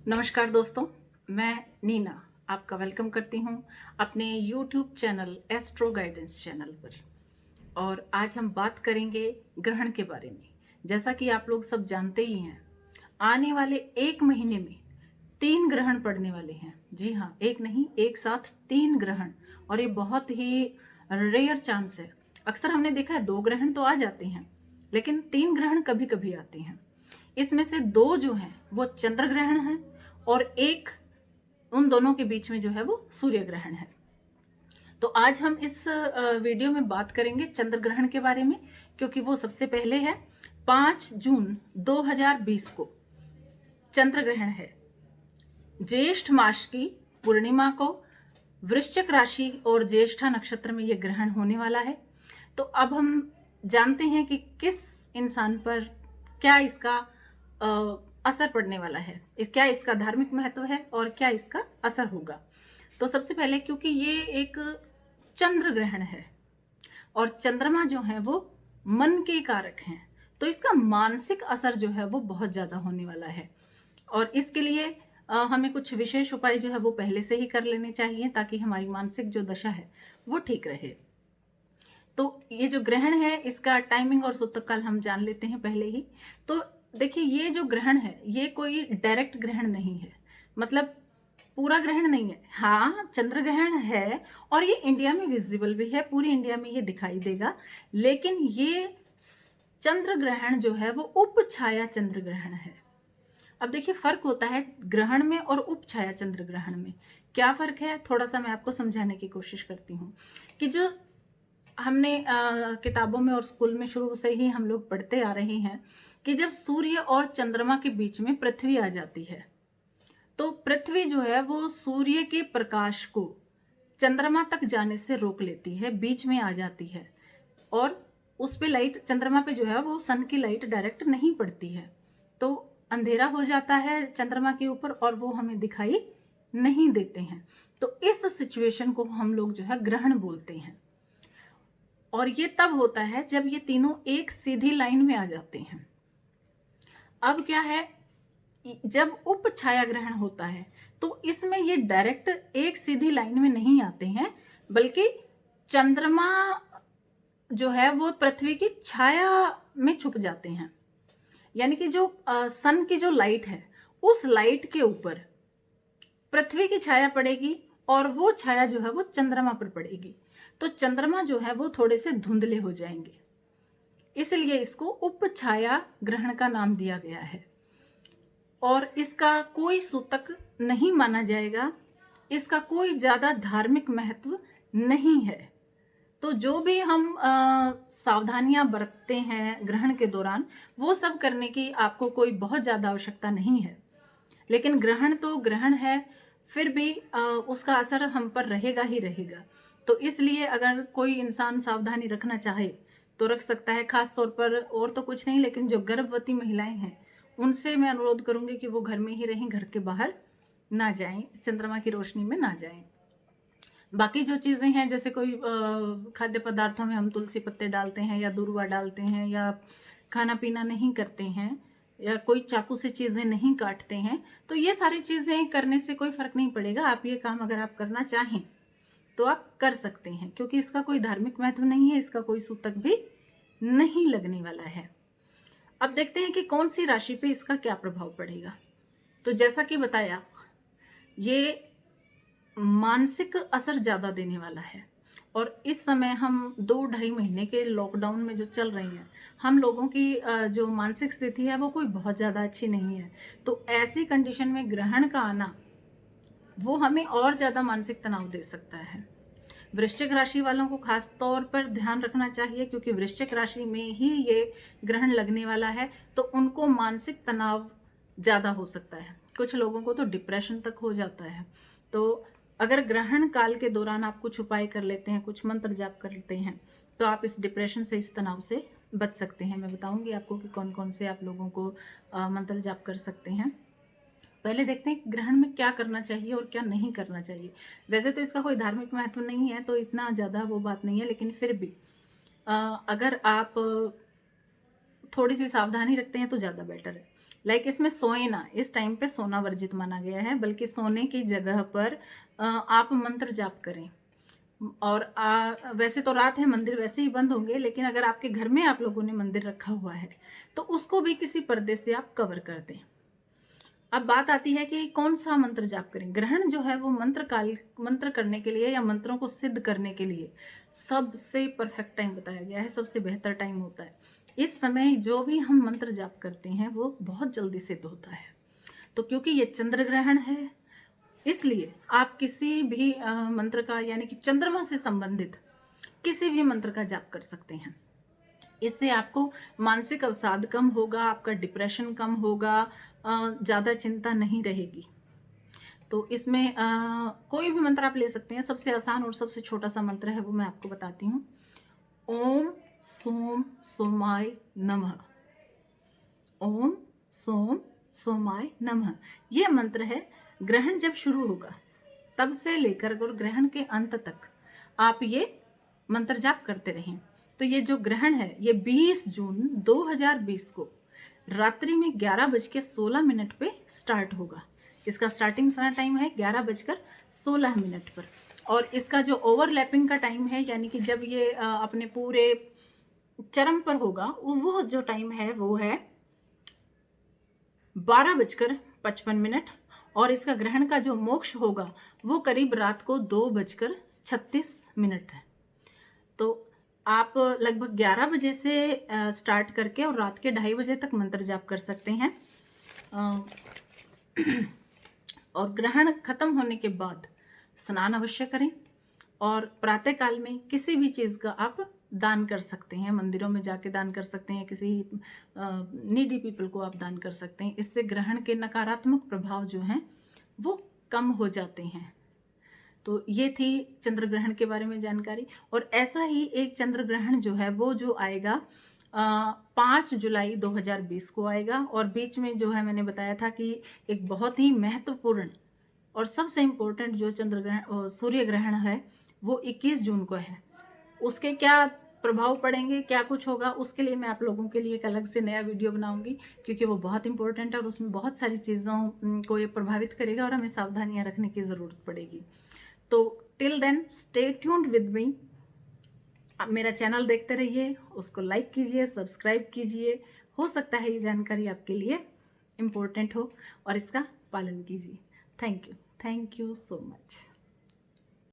नमस्कार दोस्तों, मैं नीना आपका वेलकम करती हूँ अपने YouTube channel astro guidance channel पर। और आज हम बात करेंगे ग्रहण के बारे में। जैसा कि आप लोग सब जानते ही हैं, आने वाले एक महीने में 3 ग्रहण पड़ने वाले हैं। जी हाँ, एक नहीं, एक साथ 3 ग्रहण। और ये बहुत ही रेयर चांस है। अक्सर हमने देखा है 2 ग्रहण तो आ जाते हैं, लेकिन 3 ग्रहण कभी कभी आते हैं। इसमें से 2 जो हैं वो चंद्र ग्रहण है और एक उन दोनों के बीच में जो है वो सूर्य ग्रहण है। तो आज हम इस वीडियो में बात करेंगे चंद्र ग्रहण के बारे में, क्योंकि वो सबसे पहले है 5 जून 2020 को चंद्र ग्रहण है। ज्येष्ठ मास की पूर्णिमा को वृश्चिक राशि और ज्येष्ठा नक्षत्र में यह ग्रहण होने वाला है। तो अब हम जानते हैं कि किस इंसान पर क्या इसका असर पड़ने वाला है, क्या इसका धार्मिक महत्व है और क्या इसका असर होगा। तो सबसे पहले, क्योंकि ये एक चंद्र ग्रहण है और चंद्रमा जो है वो मन के कारक हैं, तो इसका मानसिक असर जो है वो बहुत ज्यादा होने वाला है। और इसके लिए हमें कुछ विशेष उपाय जो है वो पहले से ही कर लेने चाहिए, ताकि हमारी मानसिक जो दशा है वो ठीक रहे। तो ये जो ग्रहण है इसका टाइमिंग और सूतक काल हम जान लेते हैं पहले ही। तो देखिए, ये जो ग्रहण है ये कोई डायरेक्ट ग्रहण नहीं है, मतलब पूरा ग्रहण नहीं है। हाँ, चंद्र ग्रहण है और ये इंडिया में विजिबल भी है, पूरी इंडिया में ये दिखाई देगा। लेकिन ये चंद्र ग्रहण जो है वो उप छाया चंद्र ग्रहण है। अब देखिए, फर्क होता है ग्रहण में और उप छाया चंद्र ग्रहण में। क्या फर्क है, थोड़ा सा मैं आपको समझाने की कोशिश करती हूँ। कि जो हमने किताबों में और स्कूल में शुरू से ही हम लोग पढ़ते आ रहे हैं कि जब सूर्य और चंद्रमा के बीच में पृथ्वी आ जाती है, तो पृथ्वी जो है वो सूर्य के प्रकाश को चंद्रमा तक जाने से रोक लेती है, बीच में आ जाती है। और उस पे लाइट, चंद्रमा पे जो है वो सन की लाइट डायरेक्ट नहीं पड़ती है, तो अंधेरा हो जाता है चंद्रमा के ऊपर और वो हमें दिखाई नहीं देते हैं। तो इस सिचुएशन को हम लोग जो है ग्रहण बोलते हैं। और ये तब होता है जब ये तीनों एक सीधी लाइन में आ जाते हैं। अब क्या है, जब उप छाया ग्रहण होता है तो इसमें ये डायरेक्ट एक सीधी लाइन में नहीं आते हैं, बल्कि चंद्रमा जो है वो पृथ्वी की छाया में छुप जाते हैं। यानी कि जो सन की जो लाइट है, उस लाइट के ऊपर पृथ्वी की छाया पड़ेगी और वो छाया जो है वो चंद्रमा पर पड़ेगी। तो चंद्रमा जो है वो थोड़े से धुंधले हो जाएंगे, इसलिए इसको उप छाया ग्रहण का नाम दिया गया है। और इसका कोई सूतक नहीं माना जाएगा, इसका कोई ज्यादा धार्मिक महत्व नहीं है। तो जो भी हम सावधानियां बरतते हैं ग्रहण के दौरान, वो सब करने की आपको कोई बहुत ज्यादा आवश्यकता नहीं है। लेकिन ग्रहण तो ग्रहण है, फिर भी उसका असर हम पर रहेगा ही रहेगा। तो इसलिए अगर कोई इंसान सावधानी रखना चाहे तो रख सकता है। खास तौर पर और तो कुछ नहीं, लेकिन जो गर्भवती महिलाएं हैं उनसे मैं अनुरोध करूंगी कि वो घर में ही रहें, घर के बाहर ना जाएं, चंद्रमा की रोशनी में ना जाएं। बाकी जो चीज़ें हैं, जैसे कोई खाद्य पदार्थों में हम तुलसी पत्ते डालते हैं या दूर्वा डालते हैं, या खाना पीना नहीं करते हैं, या कोई चाकू से चीज़ें नहीं काटते हैं, तो ये सारी चीज़ें करने से कोई फर्क नहीं पड़ेगा। आप ये काम अगर आप करना चाहें तो आप कर सकते हैं, क्योंकि इसका कोई धार्मिक महत्व नहीं है, इसका कोई सूतक भी नहीं लगने वाला है। अब देखते हैं कि कौन सी राशि पे इसका क्या प्रभाव पड़ेगा। तो जैसा कि बताया, ये मानसिक असर ज्यादा देने वाला है। और इस समय हम 2-2.5 महीने के लॉकडाउन में जो चल रही हैं, हम लोगों की जो मानसिक स्थिति है वो कोई बहुत ज्यादा अच्छी नहीं है। तो ऐसी कंडीशन में ग्रहण का आना वो हमें और ज्यादा मानसिक तनाव दे सकता है। वृश्चिक राशि वालों को खास तौर पर ध्यान रखना चाहिए, क्योंकि वृश्चिक राशि में ही ये ग्रहण लगने वाला है, तो उनको मानसिक तनाव ज्यादा हो सकता है। कुछ लोगों को तो डिप्रेशन तक हो जाता है। तो अगर ग्रहण काल के दौरान आप कुछ उपाय कर लेते हैं, कुछ मंत्र जाप कर लेते हैं, तो आप इस डिप्रेशन से, इस तनाव से बच सकते हैं। मैं बताऊंगी आपको कि कौन कौन से आप लोगों को मंत्र जाप कर सकते हैं। पहले देखते हैं कि ग्रहण में क्या करना चाहिए और क्या नहीं करना चाहिए। वैसे तो इसका कोई धार्मिक महत्व नहीं है, तो इतना ज़्यादा वो बात नहीं है, लेकिन फिर भी अगर आप थोड़ी सी सावधानी रखते हैं तो ज़्यादा बेटर है। लाइक इसमें सोए ना, इस टाइम पे सोना वर्जित माना गया है, बल्कि सोने की जगह पर आप मंत्र जाप करें। और वैसे तो रात है, मंदिर वैसे ही बंद होंगे, लेकिन अगर आपके घर में आप लोगों ने मंदिर रखा हुआ है तो उसको भी किसी पर्दे से आप कवर कर दें। अब बात आती है कि कौन सा मंत्र जाप करें। ग्रहण जो है वो मंत्र करने के लिए या मंत्रों को सिद्ध करने के लिए सबसे परफेक्ट टाइम बताया गया है, सबसे बेहतर टाइम होता है। इस समय जो भी हम मंत्र जाप करते हैं वो बहुत जल्दी सिद्ध होता है। तो क्योंकि ये चंद्र ग्रहण है, इसलिए आप किसी भी मंत्र का, यानी कि चंद्रमा से संबंधित किसी भी मंत्र का जाप कर सकते हैं। इससे आपको मानसिक अवसाद कम होगा, आपका डिप्रेशन कम होगा, ज़्यादा चिंता नहीं रहेगी। तो इसमें कोई भी मंत्र आप ले सकते हैं। सबसे आसान और सबसे छोटा सा मंत्र है वो मैं आपको बताती हूँ। ओम सोम सोमाय नमः। ओम सोम सोमाय नमः। ये मंत्र है। ग्रहण जब शुरू होगा तब से लेकर और ग्रहण के अंत तक आप ये मंत्र जाप करते रहें। तो ये जो ग्रहण है ये 20 जून 2020 को रात्रि में 11:16 पे स्टार्ट होगा। इसका स्टार्टिंग टाइम है 11:16 पर। और इसका जो ओवरलैपिंग का टाइम है, यानी कि जब ये अपने पूरे चरम पर होगा, वो जो टाइम है वो है 12:55। और इसका ग्रहण का जो मोक्ष होगा वो करीब रात को 2:36 है। तो आप लगभग 11 बजे से स्टार्ट करके और रात के 2:30 बजे तक मंत्र जाप कर सकते हैं। और ग्रहण खत्म होने के बाद स्नान अवश्य करें। और प्रातःकाल में किसी भी चीज़ का आप दान कर सकते हैं, मंदिरों में जाके दान कर सकते हैं, किसी नीडी पीपल को आप दान कर सकते हैं। इससे ग्रहण के नकारात्मक प्रभाव जो हैं वो कम हो जाते हैं। तो ये थी चंद्र ग्रहण के बारे में जानकारी। और ऐसा ही एक चंद्र ग्रहण जो है वो जो आएगा 5 जुलाई 2020 को आएगा। और बीच में जो है मैंने बताया था कि एक बहुत ही महत्वपूर्ण और सबसे इम्पोर्टेंट जो चंद्र ग्रहण सूर्य ग्रहण है वो 21 जून को है। उसके क्या प्रभाव पड़ेंगे, क्या कुछ होगा, उसके लिए मैं आप लोगों के लिए एक अलग से नया वीडियो बनाऊंगी, क्योंकि वो बहुत इंपॉर्टेंट है और उसमें बहुत सारी चीज़ों को ये प्रभावित करेगा और हमें सावधानियां रखने की ज़रूरत पड़ेगी। तो till then stay tuned with me. आप मेरा चैनल देखते रहिए, उसको लाइक कीजिए, सब्सक्राइब कीजिए। हो सकता है ये जानकारी आपके लिए इम्पोर्टेंट हो और इसका पालन कीजिए। Thank you so much.